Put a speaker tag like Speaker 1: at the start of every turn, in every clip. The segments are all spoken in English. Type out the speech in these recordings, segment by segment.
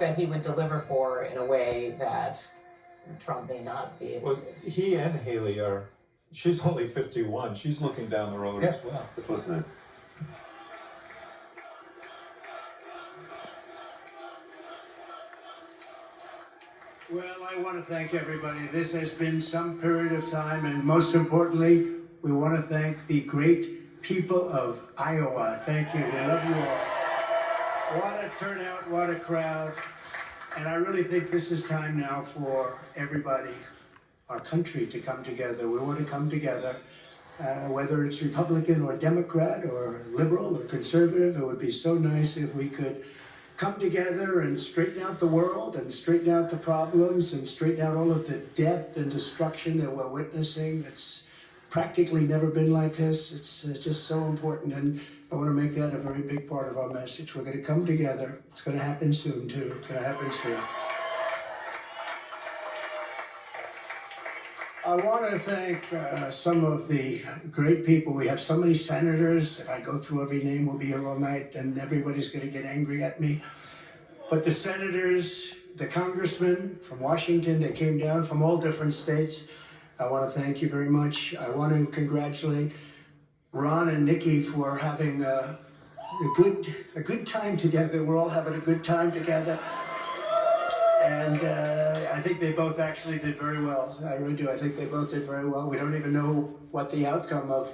Speaker 1: that he would deliver for in a way that Trump may not be able to.
Speaker 2: He and Haley are, she's only 51. She's looking down the road as well.
Speaker 3: Just listening.
Speaker 4: Well, I want to thank everybody. This has been some period of time, and most importantly, we want to thank the great people of Iowa. Thank you. We love you all. What a turnout, what a crowd. And I really think this is time now for everybody, our country, to come together. We want to come together, whether it's Republican or Democrat or liberal or conservative. It would be so nice if we could come together and straighten out the world and straighten out the problems and straighten out all of the death and destruction that we're witnessing. It's practically never been like this. It's just so important, and I want to make that a very big part of our message. We're going to come together. It's going to happen soon, too. It's going to happen soon. I want to thank some of the great people. We have so many senators. If I go through every name, we'll be here all night, and everybody's going to get angry at me. But the senators, the congressmen from Washington, they came down from all different states. I want to thank you very much. I want to congratulate Ron and Nikki for having a good time together. We're all having a good time together. And I think they both actually did very well. I really do. I think they both did very well. We don't even know what the outcome of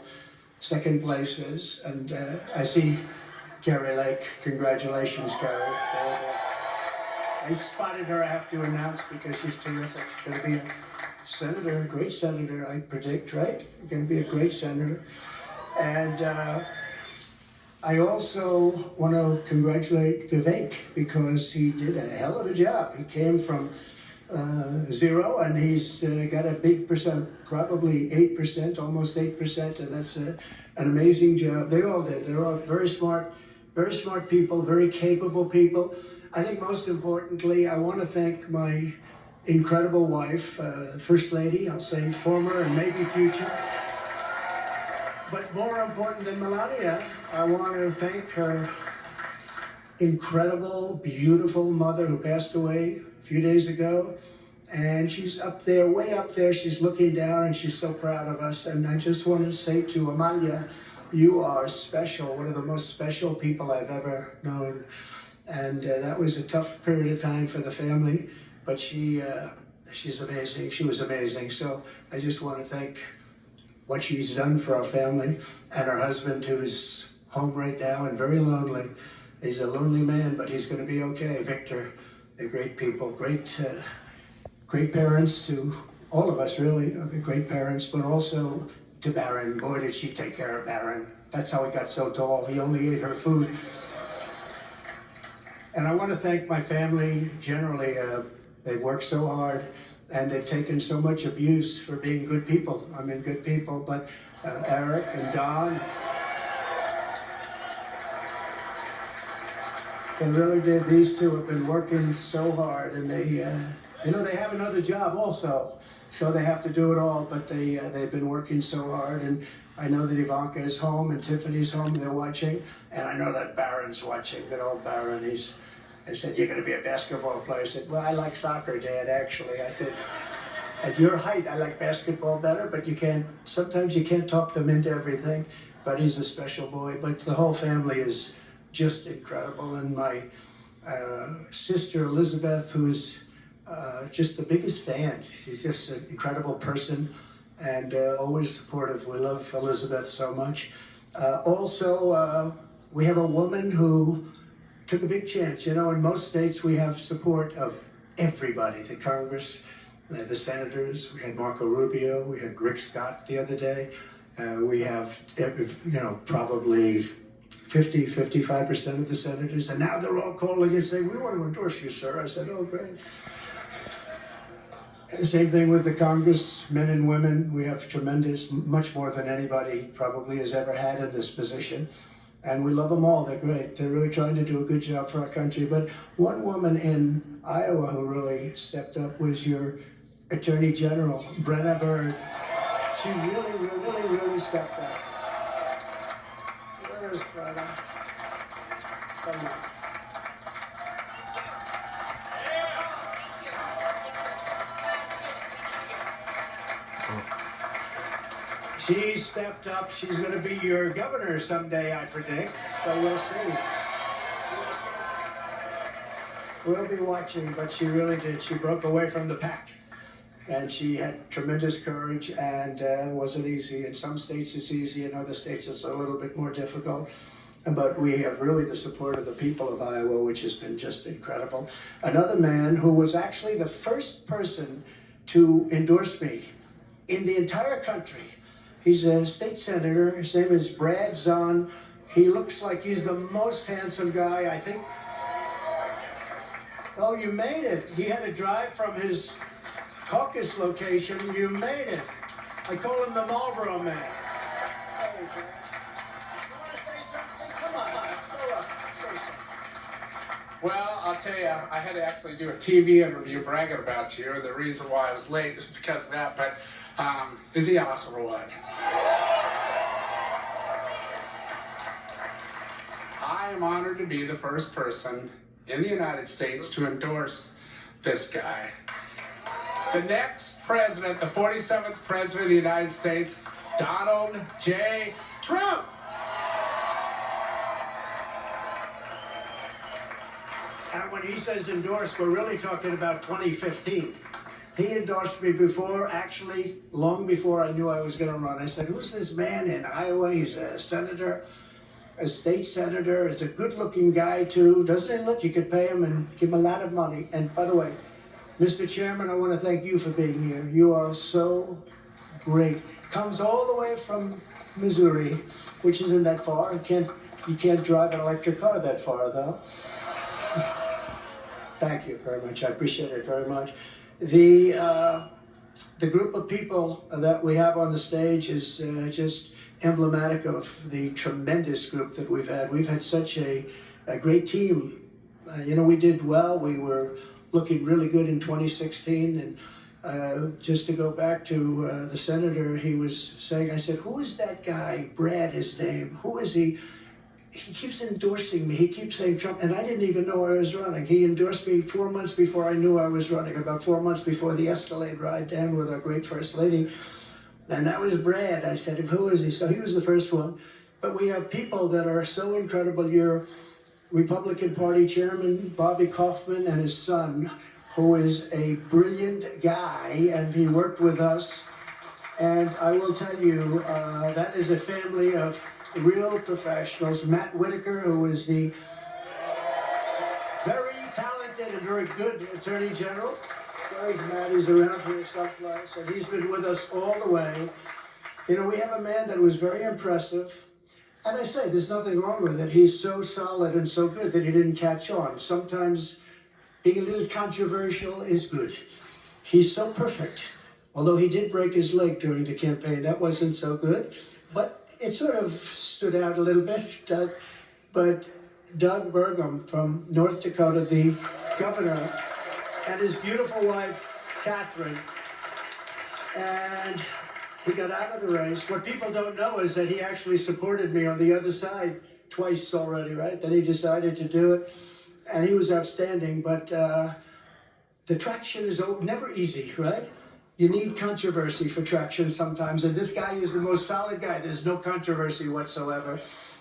Speaker 4: second place is. And I see Carrie Lake. Congratulations, Carrie. I spotted her. I have to announce because she's terrific. She's going to be a senator, a great senator, I predict, right? You're going to be a great senator. And I also want to congratulate Vivek because he did a hell of a job. He came from 0 and he's got a big percent, probably 8%, almost 8%, and that's an amazing job. They all did. They're all very smart people, very capable people. I think most importantly, I want to thank my incredible wife, First Lady, I'll say former and maybe future. But more important than Melania, I want to thank her incredible, beautiful mother who passed away a few days ago. And she's up there, way up there. She's looking down and she's so proud of us. And I just want to say to Amalia, you are special, one of the most special people I've ever known. And that was a tough period of time for the family, but she's amazing. She was amazing. So I just want to thank what she's done for our family and her husband, who's home right now and very lonely. He's a lonely man, but he's going to be okay. Victor, they're great people, great parents to all of us, really. Great parents, but also to Barron. Boy, did she take care of Barron. That's how he got so tall. He only ate her food. And I want to thank my family generally. They've worked so hard. And they've taken so much abuse for being good people. I mean, good people, but Eric and Don, they really did. These two have been working so hard, and they, they have another job also, so they have to do it all, but they've been working so hard, and I know that Ivanka is home, and Tiffany's home, they're watching, and I know that Barron's watching, good old Barron. I said, you're going to be a basketball player. I said, well, I like soccer, Dad, actually. I said, at your height, I like basketball better, but sometimes you can't talk them into everything. But he's a special boy. But the whole family is just incredible. And my sister, Elizabeth, who's just the biggest fan. She's just an incredible person and always supportive. We love Elizabeth so much. Also, we have a woman who took a big chance. In most states we have support of everybody, the Congress, the senators. We had Marco Rubio, we had Rick Scott the other day. We have, probably 55% of the senators, and now they're all calling and saying, we want to endorse you, sir. I said, oh, great. And same thing with the congressmen and women. We have tremendous, much more than anybody probably has ever had in this position. And we love them all. They're great. They're really trying to do a good job for our country. But one woman in Iowa who really stepped up was your Attorney General, Brenna Byrd. She really stepped up. Where is Brenna? Come on. She stepped up. She's going to be your governor someday, I predict. So we'll see. We'll be watching, but she really did. She broke away from the pack. And she had tremendous courage, and it wasn't easy. In some states it's easy, in other states it's a little bit more difficult. But we have really the support of the people of Iowa, which has been just incredible. Another man who was actually the first person to endorse me in the entire country. He's a state senator. His name is Brad Zahn. He looks like he's the most handsome guy, I think. Oh, you made it. He had to drive from his caucus location. You made it. I call him the Marlboro Man. Hey, Brad. You want to say something? Come on, go up. Say something.
Speaker 3: Well, I'll tell you, I had to actually do a TV interview bragging about you. The reason why I was late is because of that, but is he awesome or what? I am honored to be the first person in the United States to endorse this guy. The next president, the 47th president of the United States, Donald J. Trump.
Speaker 4: And when he says endorsed, we're really talking about 2015. He endorsed me before, actually, long before I knew I was going to run. I said, who's this man in Iowa? He's a senator, a state senator. It's a good-looking guy, too. Doesn't he look? You could pay him and give him a lot of money. And by the way, Mr. Chairman, I want to thank you for being here. You are so great. Comes all the way from Missouri, which isn't that far. You can't drive an electric car that far, though. Thank you very much. I appreciate it very much. The group of people that we have on the stage is just emblematic of the tremendous group that we've had. We've had such a great team. We did well. We were looking really good in 2016. And just to go back to the senator, he was saying, I said, who is that guy? Brad, his name. Who is he? He keeps endorsing me. He keeps saying Trump, and I didn't even know I was running. He endorsed me 4 months before I knew I was running, about 4 months before the Escalade ride down with our great First Lady. And that was Brad. I said, who is he? So he was the first one. But we have people that are so incredible. Your Republican Party Chairman, Bobby Kaufman, and his son, who is a brilliant guy, and he worked with us. And I will tell you, that is a family of real professionals. Matt Whitaker, who is the very talented and very good Attorney General. Where's Matt? He's around here someplace, and he's been with us all the way. We have a man that was very impressive. And I say, there's nothing wrong with it. He's so solid and so good that he didn't catch on. Sometimes being a little controversial is good. He's so perfect. Although he did break his leg during the campaign, that wasn't so good. But it sort of stood out a little bit. But Doug Burgum from North Dakota, the governor, and his beautiful wife, Catherine, and he got out of the race. What people don't know is that he actually supported me on the other side twice already, right? Then he decided to do it, and he was outstanding. But the traction is never easy, right? You need controversy for traction sometimes, and this guy is the most solid guy. There's no controversy whatsoever,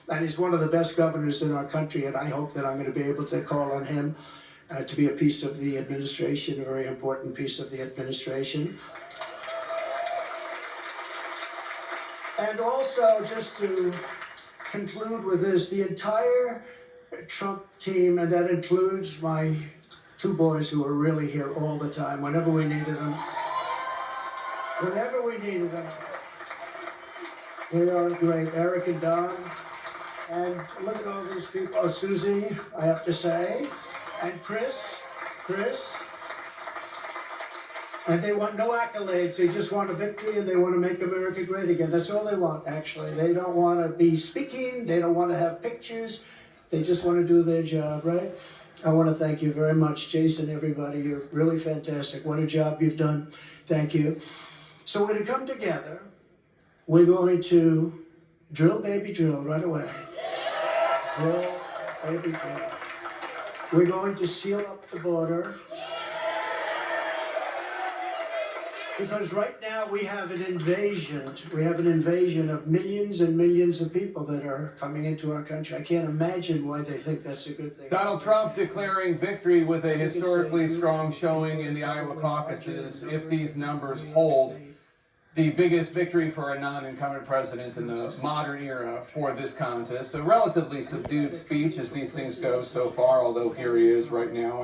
Speaker 4: and he's one of the best governors in our country, and I hope that I'm going to be able to call on him to be a piece of the administration, a very important piece of the administration. And also, just to conclude with this, the entire Trump team, and that includes my two boys who are really here all the time, whenever we needed them. Whenever we needed them. They are great. Eric and Don. And look at all these people. Oh, Susie, I have to say. And Chris. And they want no accolades. They just want a victory, and they want to make America great again. That's all they want, actually. They don't want to be speaking. They don't want to have pictures. They just want to do their job, right? I want to thank you very much, Jason, everybody. You're really fantastic. What a job you've done. Thank you. So we're going to come together. We're going to drill, baby, drill right away. Drill, baby, drill. We're going to seal up the border. Because right now we have an invasion. We have an invasion of millions and millions of people that are coming into our country. I can't imagine why they think that's a good thing.
Speaker 5: Donald Trump declaring victory with a historically strong showing in the Iowa caucuses. If these numbers hold, the biggest victory for a non-incumbent president in the modern era for this contest. A relatively subdued speech as these things go so far, although here he is right now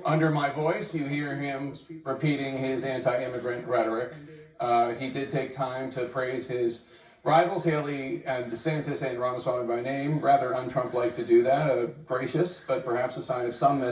Speaker 5: under my voice. You hear him repeating his anti-immigrant rhetoric. He did take time to praise his rivals, Haley and DeSantis and Ramaswamy by name. Rather un-Trump-like to do that. Gracious, but perhaps a sign of some